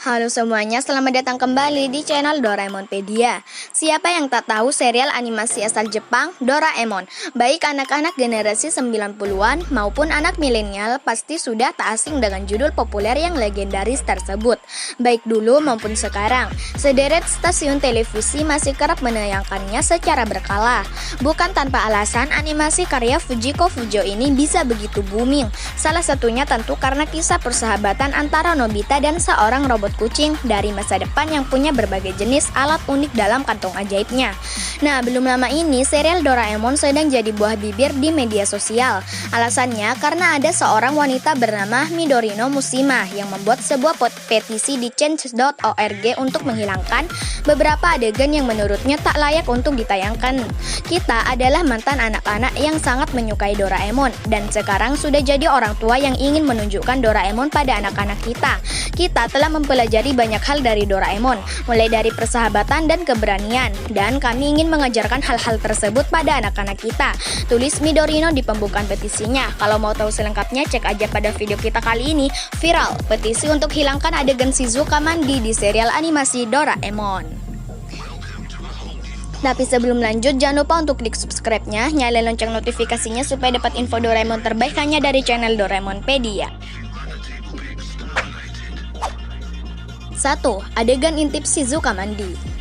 Halo semuanya, selamat datang kembali di channel Doraemonpedia. Siapa yang tak tahu serial animasi asal Jepang, Doraemon? Baik anak-anak generasi 90-an maupun anak milenial pasti sudah tak asing dengan judul populer yang legendaris tersebut. Baik dulu maupun sekarang, sederet stasiun televisi masih kerap menayangkannya secara berkala. Bukan tanpa alasan animasi karya Fujiko Fujo ini bisa begitu booming. Salah satunya tentu karena kisah persahabatan antara Nobita dan seorang robot kucing dari masa depan yang punya berbagai jenis alat unik dalam kantong ajaibnya. Nah, belum lama ini serial Doraemon sedang jadi buah bibir di media sosial. Alasannya karena ada seorang wanita bernama Midorino Mushima yang membuat sebuah petisi di change.org untuk menghilangkan beberapa adegan yang menurutnya tak layak untuk ditayangkan. Kita adalah mantan anak-anak yang sangat menyukai Doraemon dan sekarang sudah jadi orang tua yang ingin menunjukkan Doraemon pada anak-anak kita. Kita telah mempelajari banyak hal dari Doraemon, mulai dari persahabatan dan keberanian, dan kami ingin mengajarkan hal-hal tersebut pada anak-anak kita. Tulis Midorino di pembukaan petisinya. Kalau mau tahu selengkapnya, cek aja pada video kita kali ini. Viral, petisi untuk hilangkan adegan Shizuka mandi di serial animasi Doraemon. Tapi sebelum lanjut, jangan lupa untuk klik subscribe-nya, nyalain lonceng notifikasinya supaya dapat info Doraemon terbaik hanya dari channel Doraemonpedia. 1. Adegan intip Shizuka mandi.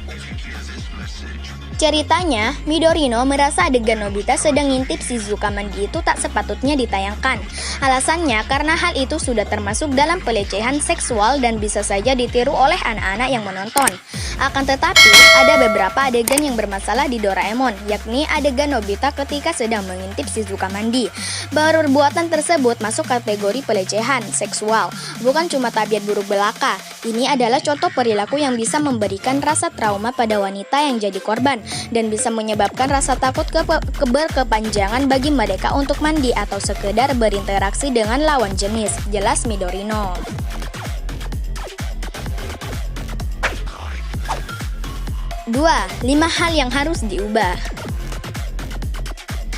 Ceritanya, Midorino merasa adegan Nobita sedang ngintip Shizuka mandi itu tak sepatutnya ditayangkan. Alasannya karena hal itu sudah termasuk dalam pelecehan seksual dan bisa saja ditiru oleh anak-anak yang menonton. Akan tetapi, ada beberapa adegan yang bermasalah di Doraemon, yakni adegan Nobita ketika sedang mengintip Shizuka mandi. Perbuatan tersebut masuk kategori pelecehan seksual, bukan cuma tabiat buruk belaka. Ini adalah contoh perilaku yang bisa memberikan rasa trauma pada wanita yang jadi korban dan bisa menyebabkan rasa takut berkepanjangan bagi mereka untuk mandi atau sekedar berinteraksi dengan lawan jenis, jelas Midorino. 2. 5 hal yang harus diubah.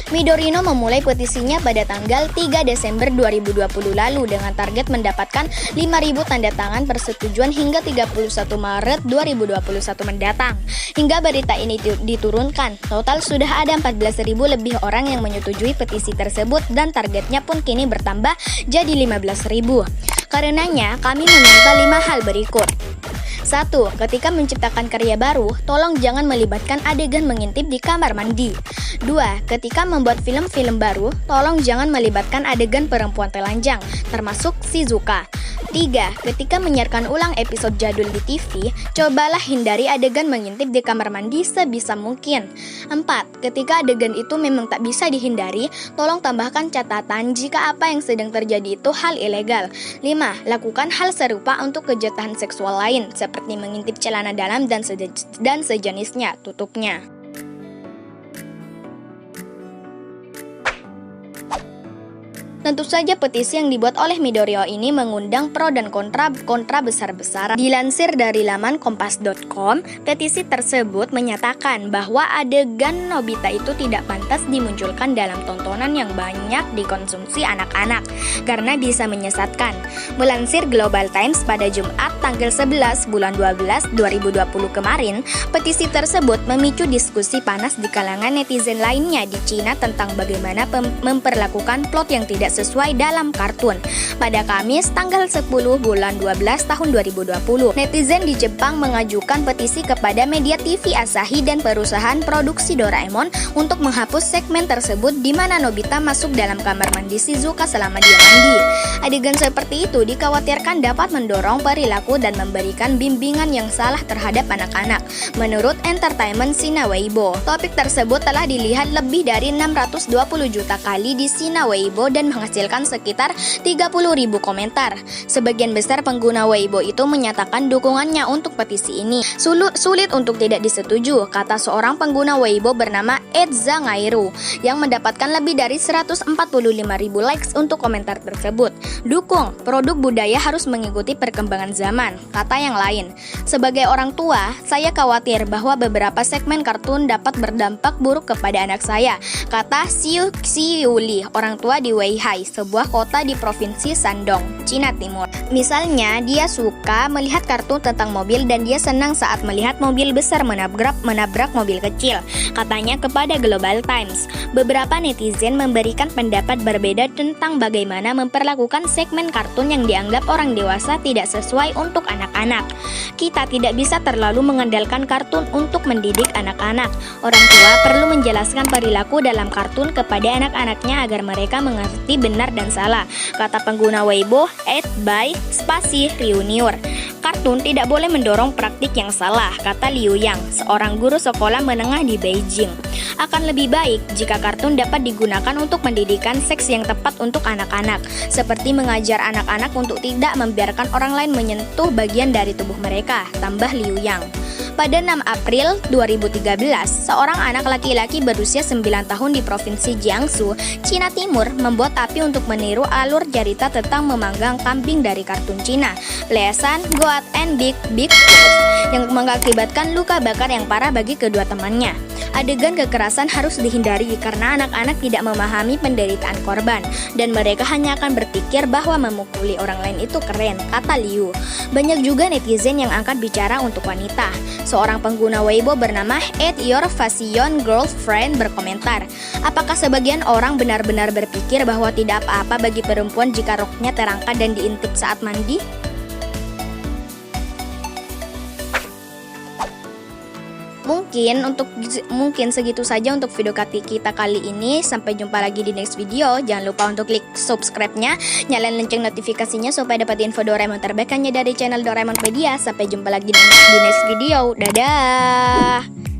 Midorino memulai petisinya pada tanggal 3 Desember 2020 lalu dengan target mendapatkan 5.000 tanda tangan persetujuan hingga 31 Maret 2021 mendatang. Hingga berita ini diturunkan, total sudah ada 14.000 lebih orang yang menyetujui petisi tersebut dan targetnya pun kini bertambah jadi 15.000. Karenanya, kami meminta 5 hal berikut. 1. Ketika menciptakan karya baru, tolong jangan melibatkan adegan mengintip di kamar mandi. 2. Ketika membuat film-film baru, tolong jangan melibatkan adegan perempuan telanjang, termasuk Shizuka. 3. Ketika menyiarkan ulang episode jadul di TV, cobalah hindari adegan mengintip di kamar mandi sebisa mungkin. 4. Ketika adegan itu memang tak bisa dihindari, tolong tambahkan catatan jika apa yang sedang terjadi itu hal ilegal. 5. Lakukan hal serupa untuk kejahatan seksual lain, seperti mengintip celana dalam dan sejenisnya, tutupnya. Tentu saja petisi yang dibuat oleh Midorino ini mengundang pro dan kontra besar-besaran. Dilansir dari laman kompas.com, petisi tersebut menyatakan bahwa adegan Nobita itu tidak pantas dimunculkan dalam tontonan yang banyak dikonsumsi anak-anak karena bisa menyesatkan. Melansir Global Times pada Jumat tanggal 11 bulan 12 2020 kemarin, petisi tersebut memicu diskusi panas di kalangan netizen lainnya di Cina tentang bagaimana memperlakukan plot yang tidak sesuai dalam kartun. Pada Kamis tanggal 10 bulan 12 tahun 2020, netizen di Jepang mengajukan petisi kepada media TV Asahi dan perusahaan produksi Doraemon untuk menghapus segmen tersebut di mana Nobita masuk dalam kamar mandi Shizuka selama dia mandi. Adegan seperti itu dikhawatirkan dapat mendorong perilaku dan memberikan bimbingan yang salah terhadap anak-anak. Menurut Entertainment Sina Weibo, topik tersebut telah dilihat lebih dari 620 juta kali di Sina Weibo dan menghasilkan sekitar 30.000 komentar. Sebagian besar pengguna Weibo itu menyatakan dukungannya untuk petisi ini. Sulit untuk tidak disetujui, kata seorang pengguna Weibo bernama Edza Ngairu yang mendapatkan lebih dari 145.000 likes untuk komentar tersebut. Dukung, produk budaya harus mengikuti perkembangan zaman, kata yang lain. Sebagai orang tua, saya khawatir bahwa beberapa segmen kartun dapat berdampak buruk kepada anak saya, kata Siu Li, orang tua di Weihai. Huai, sebuah kota di provinsi Shandong, Cina Timur. Misalnya, dia suka melihat kartun tentang mobil dan dia senang saat melihat mobil besar menabrak mobil kecil, katanya kepada Global Times. Beberapa netizen memberikan pendapat berbeda tentang bagaimana memperlakukan segmen kartun yang dianggap orang dewasa tidak sesuai untuk anak-anak. Kita tidak bisa terlalu mengandalkan kartun untuk mendidik anak-anak. Orang tua perlu menjelaskan perilaku dalam kartun kepada anak-anaknya agar mereka mengerti benar dan salah, kata pengguna Weibo @by_Reunior. Kartun tidak boleh mendorong praktik yang salah, kata Liu Yang, seorang guru sekolah menengah di Beijing. Akan lebih baik jika kartun dapat digunakan untuk pendidikan seks yang tepat untuk anak-anak, seperti mengajar anak-anak untuk tidak membiarkan orang lain menyentuh bagian dari tubuh mereka, tambah Liu Yang. Pada 6 April 2013, seorang anak laki-laki berusia 9 tahun di provinsi Jiangsu, Cina Timur, membuat api untuk meniru alur cerita tentang memanggang kambing dari kartun Cina, Pleasant, Goat, and Big Wolf, yang mengakibatkan luka bakar yang parah bagi kedua temannya. Adegan kekerasan harus dihindari karena anak-anak tidak memahami penderitaan korban, dan mereka hanya akan berpikir bahwa memukuli orang lain itu keren, kata Liu. Banyak juga netizen yang angkat bicara untuk wanita. Seorang pengguna Weibo bernama @yourfashion_girlfriend berkomentar, apakah sebagian orang benar-benar berpikir bahwa tidak apa-apa bagi perempuan jika roknya terangkat dan diintip saat mandi? Mungkin segitu saja untuk video kita kali ini. Sampai jumpa lagi di next video. Jangan lupa untuk klik subscribe-nya, nyalain lonceng notifikasinya supaya dapat info Doraemon terbaik hanya dari channel Doraemonpedia. Sampai jumpa lagi di next video. Dadah.